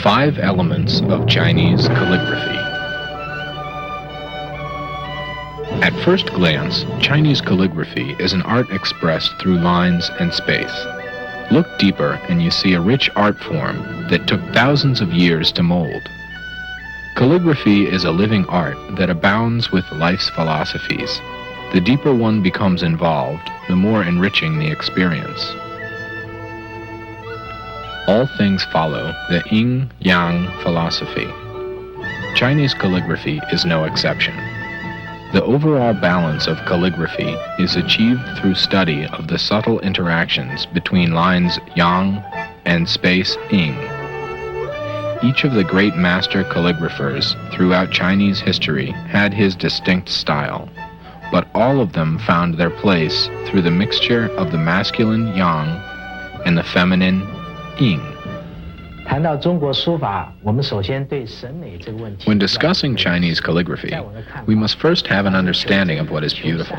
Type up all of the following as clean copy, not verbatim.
5 Elements of Chinese Calligraphy. At first glance, Chinese calligraphy is an art expressed through lines and space. Look deeper and you see a rich art form that took thousands of years to mold. Calligraphy is a living art that abounds with life's philosophies. The deeper one becomes involved, the more enriching the experience. All things follow the yin-yang philosophy. Chinese calligraphy is no exception. The overall balance of calligraphy is achieved through study of the subtle interactions between lines yang and space yin. Each of the great master calligraphers throughout Chinese history had his distinct style, but all of them found their place through the mixture of the masculine yang and the feminine yin. When discussing Chinese calligraphy, we must first have an understanding of what is beautiful.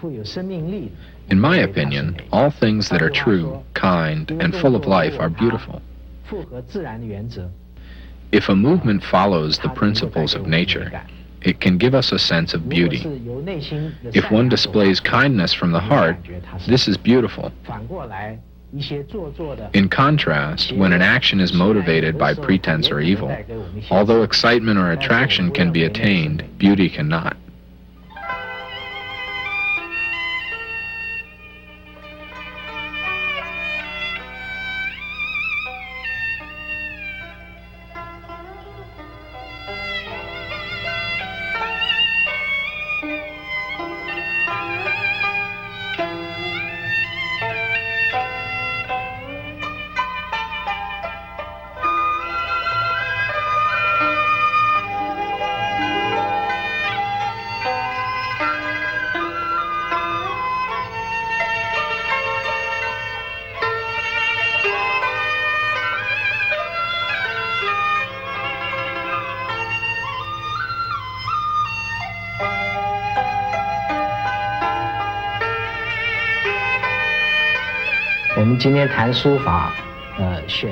In my opinion, all things that are true, kind, and full of life are beautiful. If a movement follows the principles of nature, it can give us a sense of beauty. If one displays kindness from the heart, this is beautiful. In contrast, when an action is motivated by pretense or evil, although excitement or attraction can be attained, beauty cannot.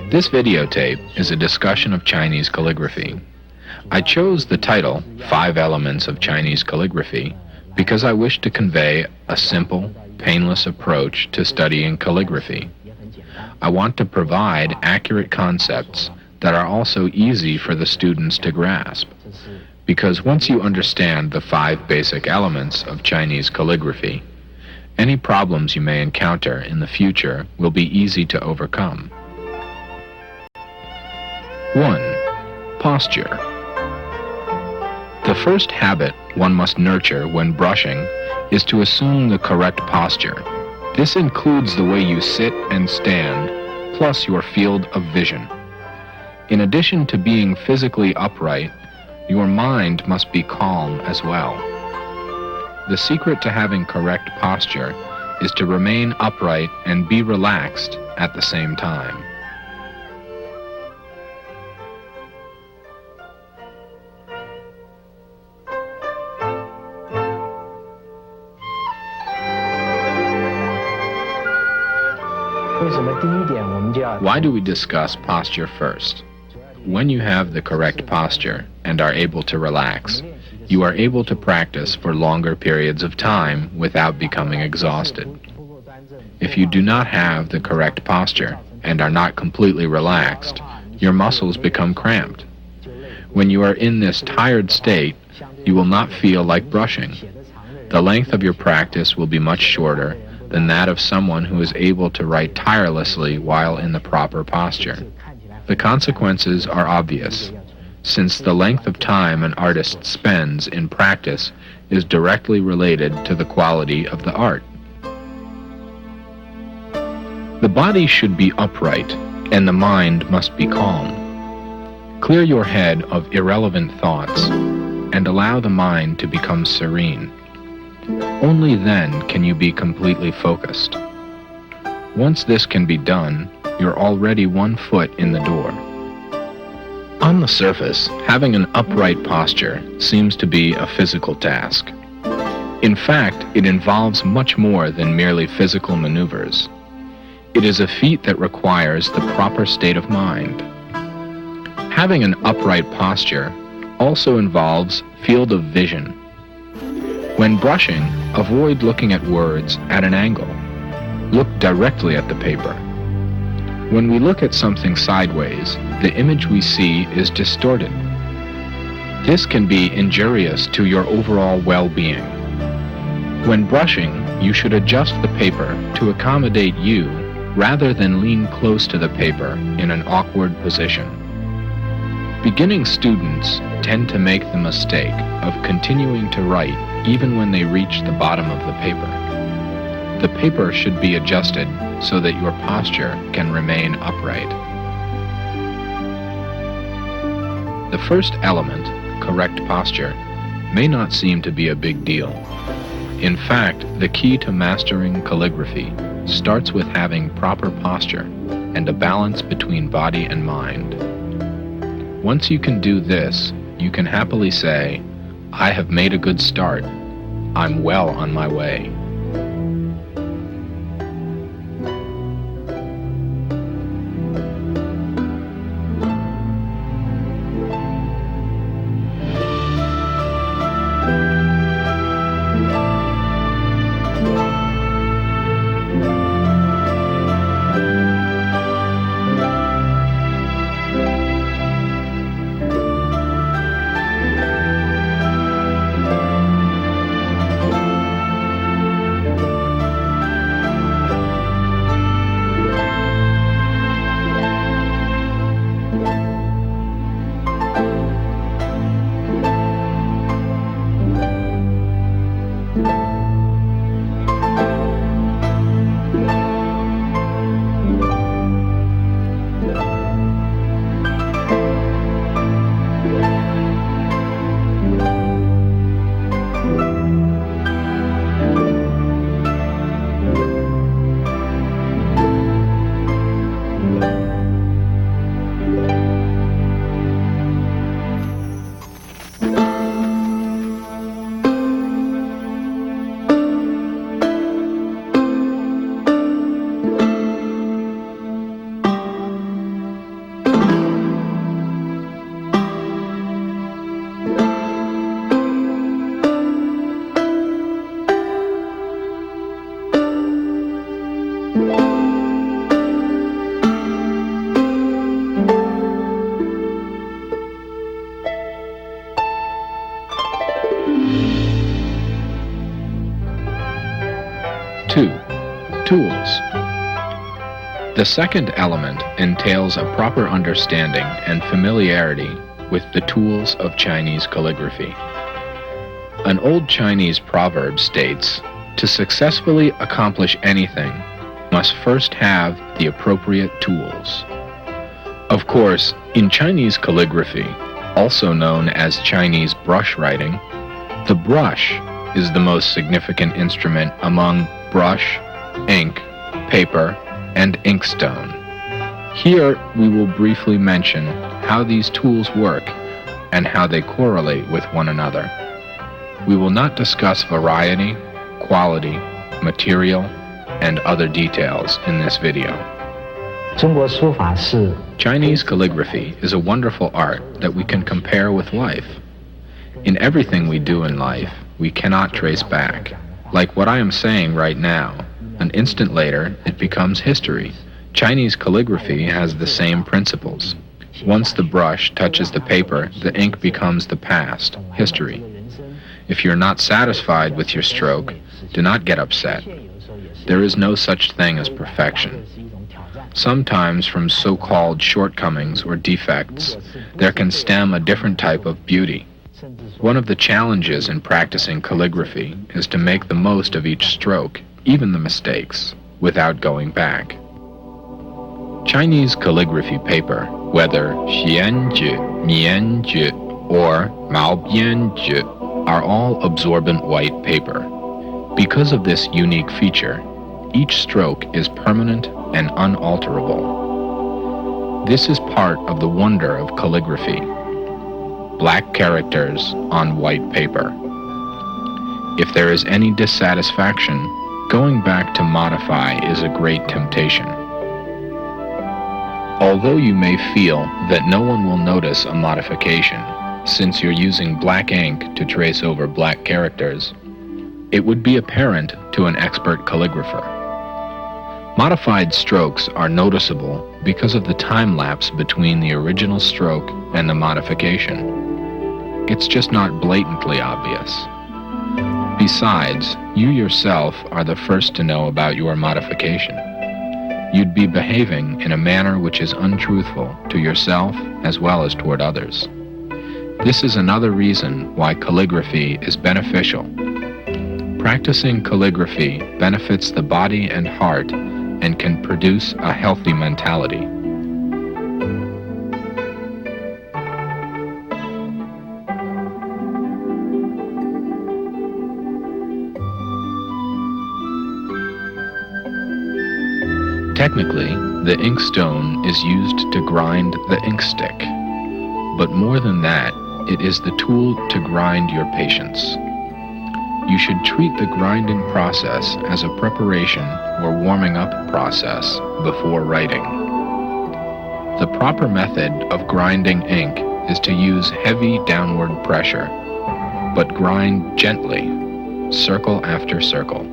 This videotape is a discussion of Chinese calligraphy. I chose the title, 5 Elements of Chinese Calligraphy, because I wish to convey a simple, painless approach to studying calligraphy. I want to provide accurate concepts that are also easy for the students to grasp, because once you understand the 5 basic elements of Chinese calligraphy, any problems you may encounter in the future will be easy to overcome. 1. Posture. The first habit one must nurture when brushing is to assume the correct posture. This includes the way you sit and stand, plus your field of vision. In addition to being physically upright, your mind must be calm as well. The secret to having correct posture is to remain upright and be relaxed at the same time. Why do we discuss posture first? When you have the correct posture and are able to relax, you are able to practice for longer periods of time without becoming exhausted. If you do not have the correct posture and are not completely relaxed, your muscles become cramped. When you are in this tired state, you will not feel like brushing. The length of your practice will be much shorter than that of someone who is able to write tirelessly while in the proper posture. The consequences are obvious, since the length of time an artist spends in practice is directly related to the quality of the art. The body should be upright, and the mind must be calm. Clear your head of irrelevant thoughts, and allow the mind to become serene. Only then can you be completely focused. Once this can be done, you're already 1 foot in the door. On the surface, having an upright posture seems to be a physical task. In fact, it involves much more than merely physical maneuvers. It is a feat that requires the proper state of mind. Having an upright posture also involves field of vision. When brushing, avoid looking at words at an angle. Look directly at the paper. When we look at something sideways, the image we see is distorted. This can be injurious to your overall well-being. When brushing, you should adjust the paper to accommodate you rather than lean close to the paper in an awkward position. Beginning students tend to make the mistake of continuing to write even when they reach the bottom of the paper. The paper should be adjusted so that your posture can remain upright. The first element, correct posture, may not seem to be a big deal. In fact, the key to mastering calligraphy starts with having proper posture and a balance between body and mind. Once you can do this, you can happily say, "I have made a good start. I'm well on my way." Tools. The second element entails a proper understanding and familiarity with the tools of Chinese calligraphy. An old Chinese proverb states, "To successfully accomplish anything, must first have the appropriate tools." Of course, in Chinese calligraphy, also known as Chinese brush writing, the brush is the most significant instrument among brush, ink, paper, and inkstone. Here we will briefly mention how these tools work and how they correlate with one another. We will not discuss variety, quality, material, and other details in this video. Chinese calligraphy is a wonderful art that we can compare with life. In everything we do in life, we cannot trace back. Like what I am saying right now, an instant later, it becomes history. Chinese calligraphy has the same principles. Once the brush touches the paper, the ink becomes the past, history. If you're not satisfied with your stroke, do not get upset. There is no such thing as perfection. Sometimes from so-called shortcomings or defects, there can stem a different type of beauty. One of the challenges in practicing calligraphy is to make the most of each stroke, even the mistakes, without going back. Chinese calligraphy paper, whether Xianzhi, Mianzhi, or Maobianzhi, are all absorbent white paper. Because of this unique feature, each stroke is permanent and unalterable. This is part of the wonder of calligraphy. Black characters on white paper. If there is any dissatisfaction, going back to modify is a great temptation. Although you may feel that no one will notice a modification, since you're using black ink to trace over black characters, it would be apparent to an expert calligrapher. Modified strokes are noticeable because of the time lapse between the original stroke and the modification. It's just not blatantly obvious. Besides, you yourself are the first to know about your modification. You'd be behaving in a manner which is untruthful to yourself as well as toward others. This is another reason why calligraphy is beneficial. Practicing calligraphy benefits the body and heart and can produce a healthy mentality. Technically, the inkstone is used to grind the ink stick, but more than that, it is the tool to grind your patience. You should treat the grinding process as a preparation or warming up process before writing. The proper method of grinding ink is to use heavy downward pressure, but grind gently, circle after circle.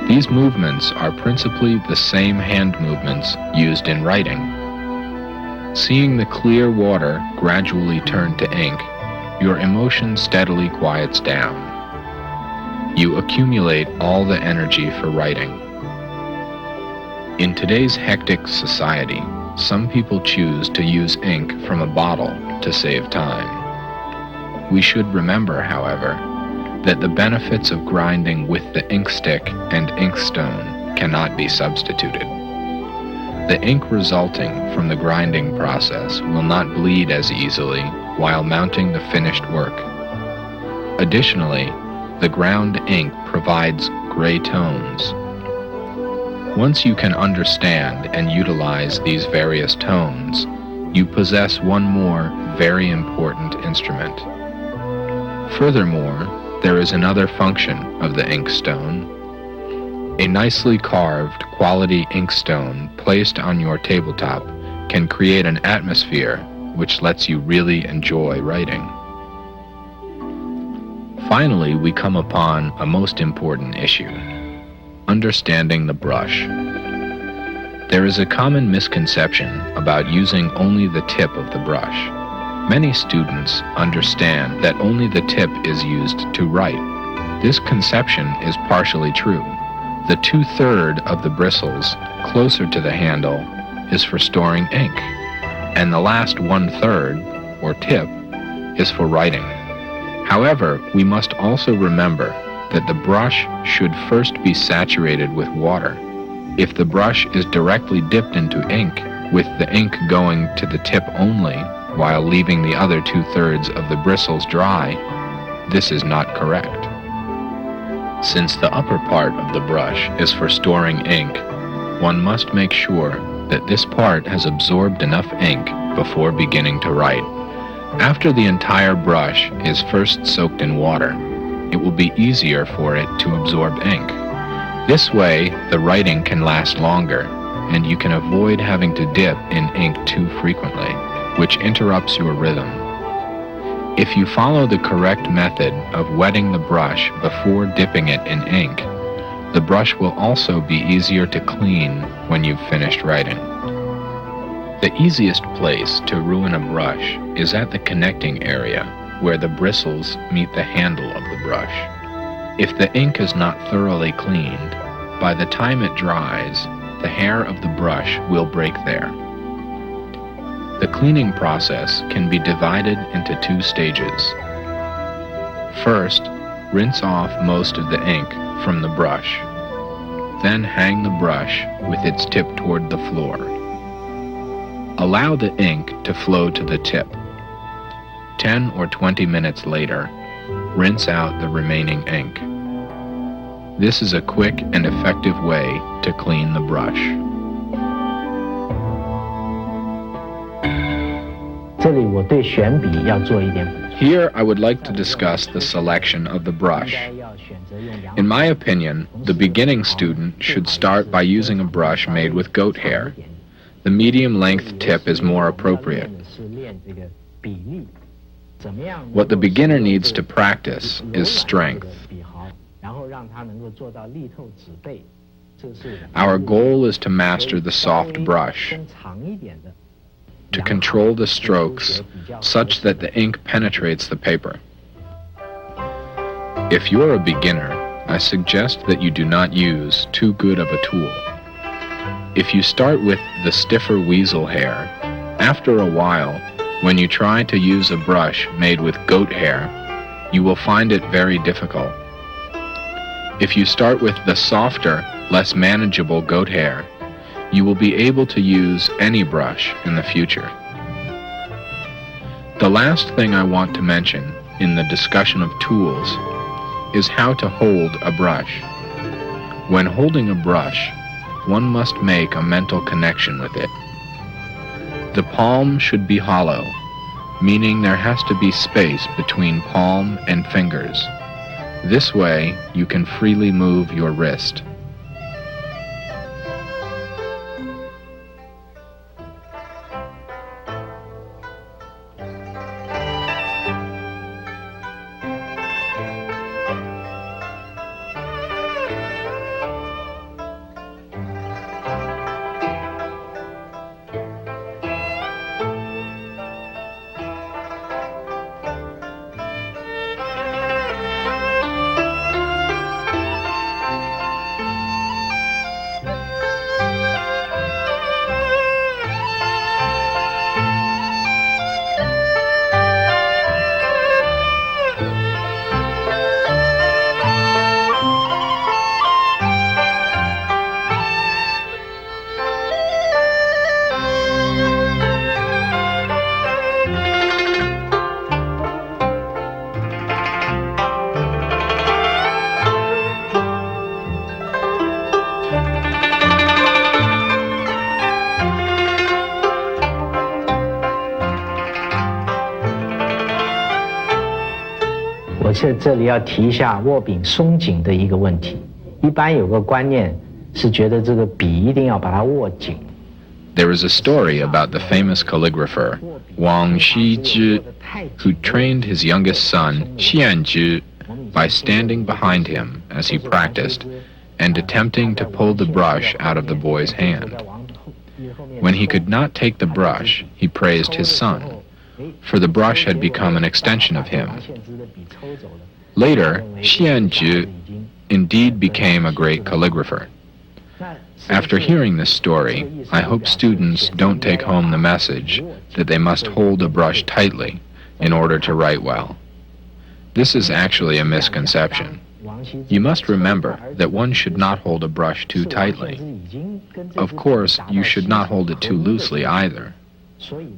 These movements are principally the same hand movements used in writing. Seeing the clear water gradually turn to ink, your emotion steadily quiets down. You accumulate all the energy for writing. In today's hectic society, some people choose to use ink from a bottle to save time. We should remember, however, that the benefits of grinding with the ink stick and inkstone cannot be substituted. The ink resulting from the grinding process will not bleed as easily while mounting the finished work. Additionally, the ground ink provides gray tones. Once you can understand and utilize these various tones, you possess one more very important instrument. Furthermore, there is another function of the inkstone. A nicely carved quality inkstone placed on your tabletop can create an atmosphere which lets you really enjoy writing. Finally, we come upon a most important issue: understanding the brush. There is a common misconception about using only the tip of the brush. Many students understand that only the tip is used to write. This conception is partially true. The 2/3 of the bristles closer to the handle is for storing ink, and the last 1/3, or tip, is for writing. However, we must also remember that the brush should first be saturated with water. If the brush is directly dipped into ink, with the ink going to the tip only, while leaving the other 2/3 of the bristles dry, this is not correct. Since the upper part of the brush is for storing ink, one must make sure that this part has absorbed enough ink before beginning to write. After the entire brush is first soaked in water, it will be easier for it to absorb ink. This way, the writing can last longer, and you can avoid having to dip in ink too frequently, which interrupts your rhythm. If you follow the correct method of wetting the brush before dipping it in ink, the brush will also be easier to clean when you've finished writing. The easiest place to ruin a brush is at the connecting area where the bristles meet the handle of the brush. If the ink is not thoroughly cleaned, by the time it dries, the hair of the brush will break there. The cleaning process can be divided into 2 stages. First, rinse off most of the ink from the brush. Then hang the brush with its tip toward the floor. Allow the ink to flow to the tip. 10 or 20 minutes later, rinse out the remaining ink. This is a quick and effective way to clean the brush. Here I would like to discuss the selection of the brush. In my opinion, the beginning student should start by using a brush made with goat hair. The medium-length tip is more appropriate. What the beginner needs to practice is strength. Our goal is to master the soft brush, to control the strokes such that the ink penetrates the paper. If you're a beginner, I suggest that you do not use too good of a tool. If you start with the stiffer weasel hair, after a while, when you try to use a brush made with goat hair, you will find it very difficult. If you start with the softer, less manageable goat hair, you will be able to use any brush in the future. The last thing I want to mention in the discussion of tools is how to hold a brush. When holding a brush, one must make a mental connection with it. The palm should be hollow, meaning there has to be space between palm and fingers. This way, you can freely move your wrist.这里要提一下握柄松紧的一个问题。一般有个观念是觉得这个笔一定要把它握紧。There is a story about the famous calligrapher Wang Xizhi, who trained his youngest son Xianzhi by standing behind him as he practiced and attempting to pull the brush out of the boy's hand. When he could not take the brush, he praised his son, for the brush had become an extension of him. Later, Xianzhi indeed became a great calligrapher. After hearing this story, I hope students don't take home the message that they must hold a brush tightly in order to write well. This is actually a misconception. You must remember that one should not hold a brush too tightly. Of course, you should not hold it too loosely either.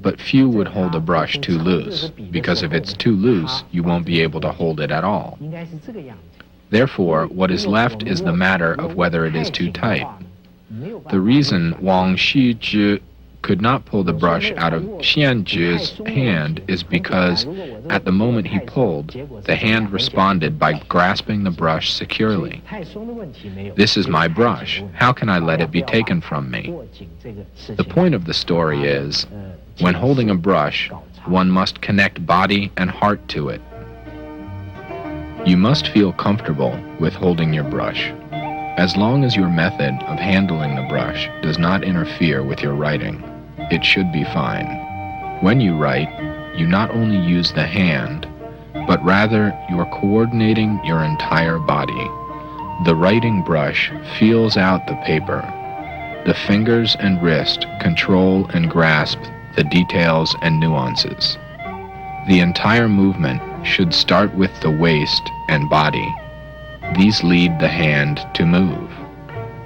But few would hold a brush too loose, because if it's too loose, you won't be able to hold it at all. Therefore, what is left is the matter of whether it is too tight. The reason Wang Xizhi could not pull the brush out of Xianzhi's hand is because at the moment he pulled, the hand responded by grasping the brush securely. This is my brush. How can I let it be taken from me? The point of the story is, when holding a brush, one must connect body and heart to it. You must feel comfortable with holding your brush. As long as your method of handling the brush does not interfere with your writing, it should be fine. When you write, you not only use the hand, but rather you're coordinating your entire body. The writing brush feels out the paper. The fingers and wrist control and grasp the details and nuances. The entire movement should start with the waist and body. These lead the hand to move.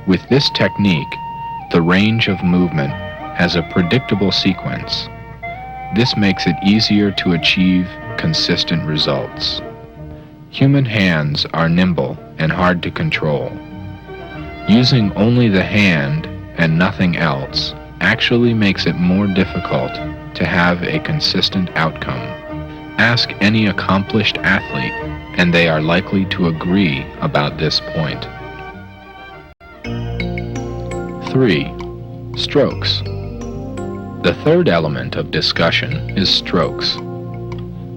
With this technique, the range of movement has a predictable sequence. This makes it easier to achieve consistent results. Human hands are nimble and hard to control. Using only the hand and nothing else actually makes it more difficult to have a consistent outcome. Ask any accomplished athlete, and they are likely to agree about this point. 3. Strokes. The third element of discussion is strokes.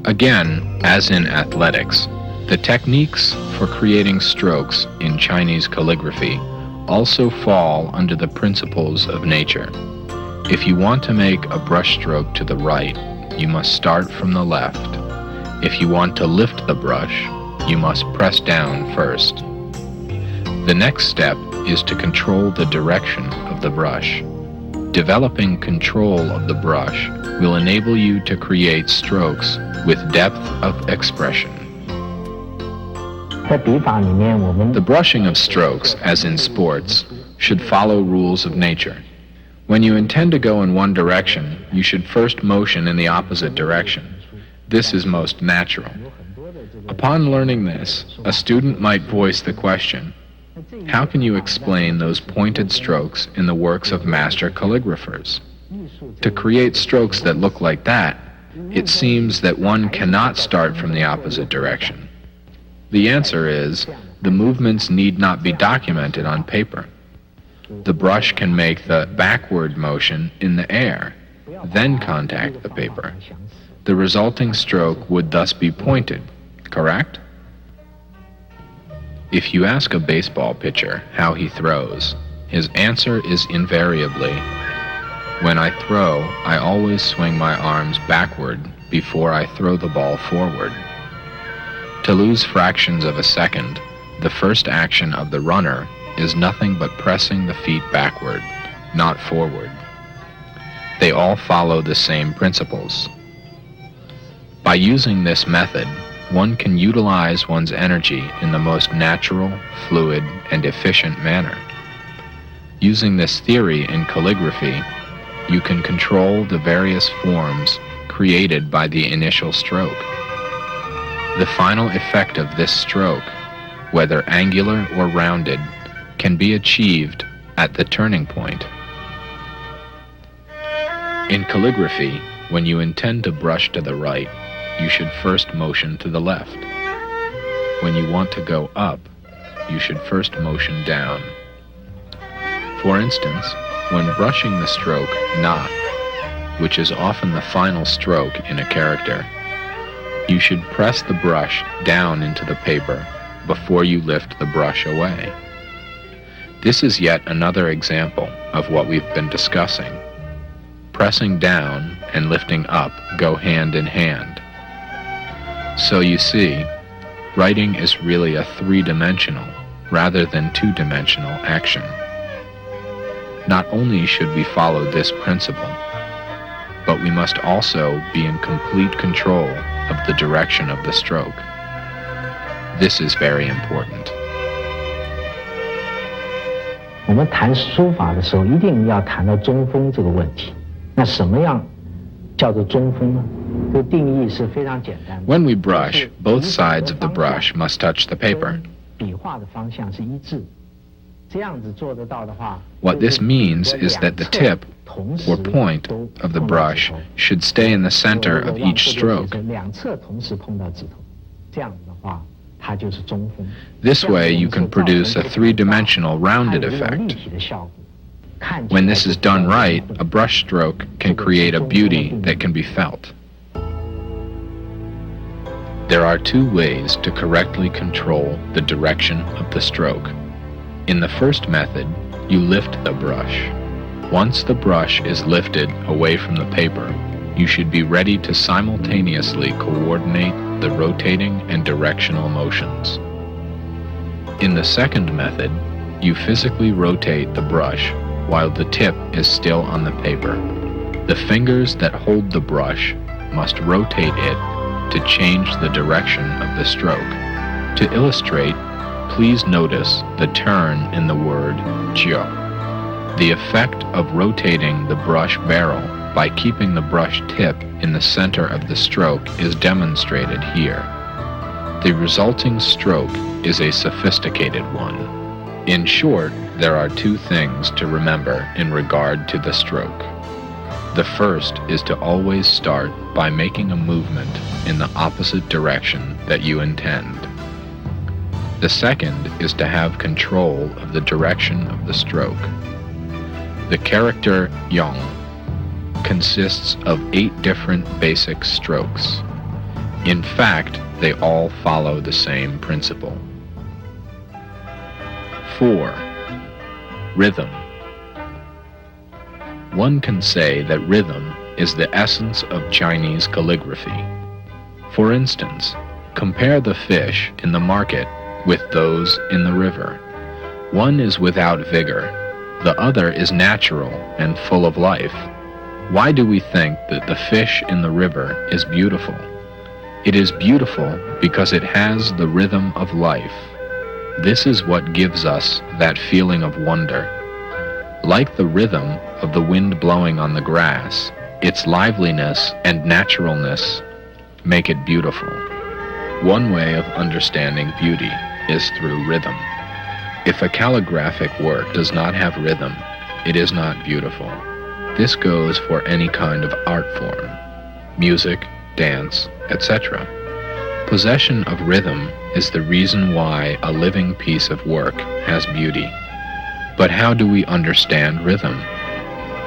Again, as in athletics, the techniques for creating strokes in Chinese calligraphy also fall under the principles of nature. If you want to make a brushstroke to the right, you must start from the left. If you want to lift the brush, you must press down first. The next step is to control the direction of the brush. Developing control of the brush will enable you to create strokes with depth of expression. 在笔法里面，我们 The brushing of strokes, as in sports, should follow rules of nature. When you intend to go in one direction, you should first motion in the opposite direction. This is most natural. Upon learning this, a student might voice the question, how can you explain those pointed strokes in the works of master calligraphers? To create strokes that look like that, it seems that one cannot start from the opposite direction. The answer is, the movements need not be documented on paper. The brush can make the backward motion in the air, then contact the paper. The resulting stroke would thus be pointed, correct? If you ask a baseball pitcher how he throws, his answer is invariably, when I throw, I always swing my arms backward before I throw the ball forward. To lose fractions of a second, the first action of the runner is nothing but pressing the feet backward, not forward. They all follow the same principles. By using this method, one can utilize one's energy in the most natural, fluid, and efficient manner. Using this theory in calligraphy, you can control the various forms created by the initial stroke. The final effect of this stroke, whether angular or rounded, can be achieved at the turning point. In calligraphy, when you intend to brush to the right, you should first motion to the left. When you want to go up, you should first motion down. For instance, when brushing the stroke na, which is often the final stroke in a character, you should press the brush down into the paper before you lift the brush away. This is yet another example of what we've been discussing. Pressing down and lifting up go hand in hand. So you see, writing is really a three-dimensional rather than two-dimensional action. Not only should we follow this principle, but we must also be in complete control of the direction of the stroke. This is very important. 我们谈书法的时候，一定要谈到中锋这个问题。那什么样叫做中锋呢？这个定义是非常简单的。 When we brush, both sides of the brush must touch the paper. 笔画的方向是一致。这样子做得到的话 What this means is that the tip or point of the brush should stay in the center of each stroke. 两侧同时碰到指头，这样子的话，它就是中锋。 This way you can produce a three-dimensional rounded effect. When this is done right, a brush stroke can create a beauty that can be felt. There are two ways to correctly control the direction of the stroke. In the first method, you lift the brush. Once the brush is lifted away from the paper, you should be ready to simultaneously coordinate the rotating and directional motions. In the second method, you physically rotate the brush while the tip is still on the paper. The fingers that hold the brush must rotate it to change the direction of the stroke. To illustrate, please notice the turn in the word jiu. The effect of rotating the brush barrel by keeping the brush tip in the center of the stroke is demonstrated here. The resulting stroke is a sophisticated one. In short, there are two things to remember in regard to the stroke. The first is to always start by making a movement in the opposite direction that you intend. The second is to have control of the direction of the stroke. The character Yong consists of 8 different basic strokes. In fact, they all follow the same principle. 4. Rhythm. One can say that rhythm is the essence of Chinese calligraphy. For instance, compare the fish in the market with those in the river. One is without vigor, the other is natural and full of life. Why do we think that the fish in the river is beautiful? It is beautiful because it has the rhythm of life. This is what gives us that feeling of wonder. Like the rhythm of the wind blowing on the grass, its liveliness and naturalness make it beautiful. One way of understanding beauty is through rhythm. If a calligraphic work does not have rhythm, it is not beautiful. This goes for any kind of art form, music, dance, etc. Possession of rhythm is the reason why a living piece of work has beauty. But how do we understand rhythm?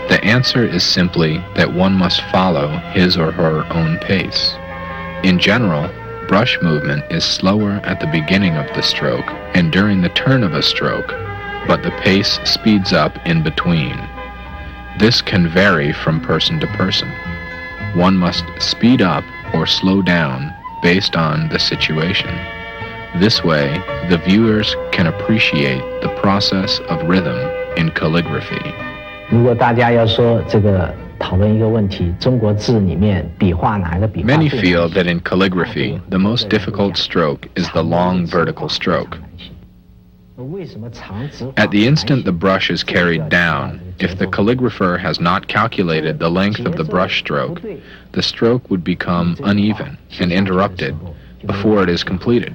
The answer is simply that one must follow his or her own pace. In general, brush movement is slower at the beginning of the stroke and during the turn of a stroke, but the pace speeds up in between. This can vary from person to person. One must speed up or slow down based on the situation. This way, the viewers can appreciate the process of rhythm in calligraphy. 如果大家要说这个讨论一个问题，中国字里面笔画哪个笔画 Many feel that in calligraphy, the most difficult stroke is the long vertical stroke. At the instant the brush is carried down, if the calligrapher has not calculated the length of the brush stroke, the stroke would become uneven and interrupted before it is completed.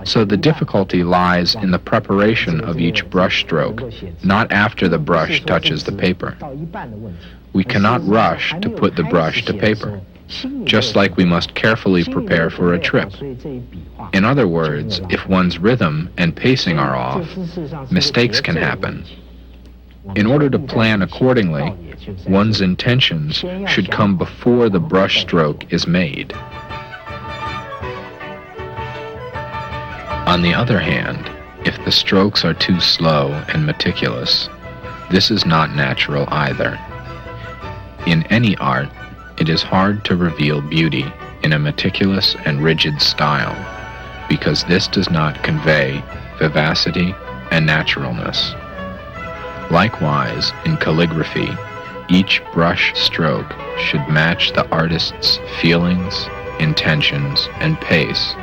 So the difficulty lies in the preparation of each brush stroke, not after the brush touches the paper. We cannot rush to put the brush to paper, just like we must carefully prepare for a trip. In other words, if one's rhythm and pacing are off, mistakes can happen. In order to plan accordingly, one's intentions should come before the brush stroke is made. On the other hand, if the strokes are too slow and meticulous, this is not natural either. In any art, it is hard to reveal beauty in a meticulous and rigid style, because this does not convey vivacity and naturalness. Likewise, in calligraphy, each brush stroke should match the artist's feelings, intentions, and pace,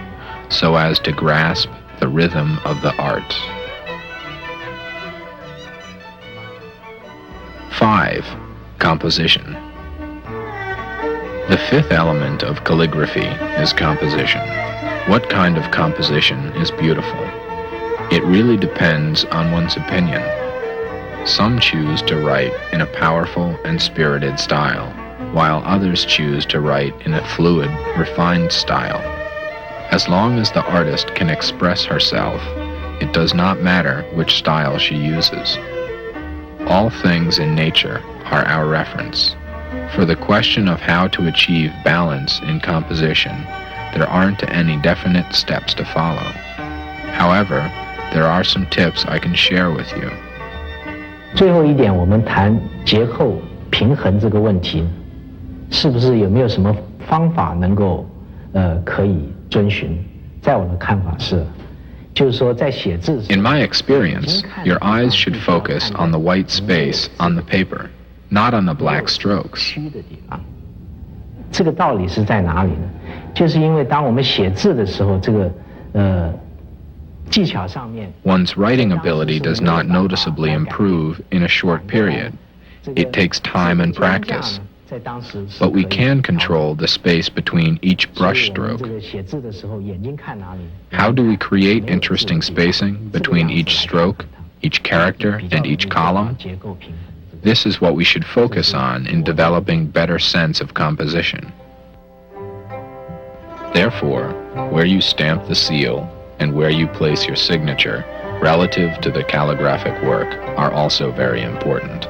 so as to grasp the rhythm of the art. 5. Composition. The fifth element of calligraphy is composition. What kind of composition is beautiful? It really depends on one's opinion. Some choose to write in a powerful and spirited style, while others choose to write in a fluid, refined style. As long as the artist can express herself, it does not matter which style she uses. All things in nature are our reference. For the question of how to achieve balance in composition, there aren't any definite steps to follow. However, there are some tips I can share with you. 最后一点，我们谈节后平衡这个问题，是不是有没有什么方法能够可以遵循？在我的看法是，就是说在写字。In my experience, your eyes should focus on the white space on the paper, not on the black strokes. 这个道理是在哪里呢？就是因为当我们写字的时候，这个技巧上面 One's writing ability does not noticeably improve in a short period. It takes time and practice. But we can control the space between each brush stroke. How do we create interesting spacing between each stroke, each character, and each column? This is what we should focus on in developing better sense of composition. Therefore, where you stamp the seal and where you place your signature relative to the calligraphic work are also very important.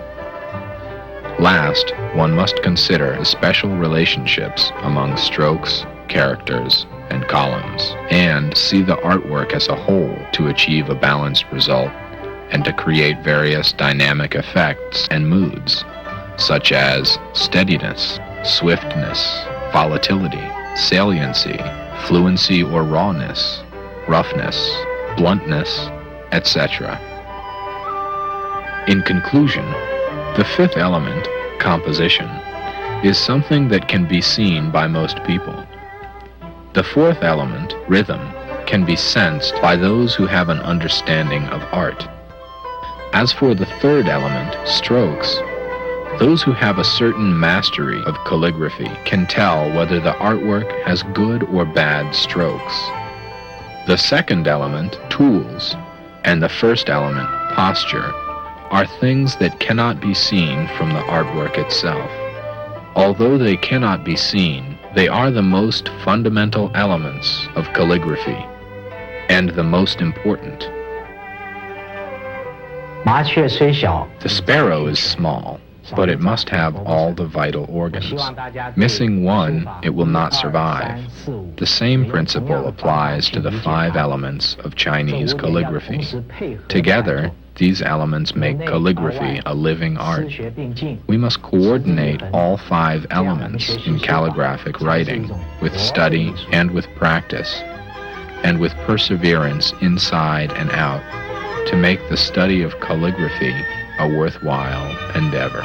Last, one must consider the special relationships among strokes, characters, and columns, and see the artwork as a whole to achieve a balanced result and to create various dynamic effects and moods, such as steadiness, swiftness, volatility, saliency, fluency or rawness, roughness, bluntness, etc. In conclusion, the fifth element, composition, is something that can be seen by most people. The fourth element, rhythm, can be sensed by those who have an understanding of art. As for the third element, strokes, those who have a certain mastery of calligraphy can tell whether the artwork has good or bad strokes. The second element, tools, and the first element, posture, are things that cannot be seen from the artwork itself. Although they cannot be seen, they are the most fundamental elements of calligraphy, and the most important. 麻雀虽小 The sparrow is small, but it must have all the vital organs. Missing one, it will not survive. The same principle applies to the 5 elements of Chinese calligraphy. Together, these elements make calligraphy a living art. We must coordinate all 5 elements in calligraphic writing with study and with practice, and with perseverance inside and out, to make the study of calligraphy a worthwhile endeavor.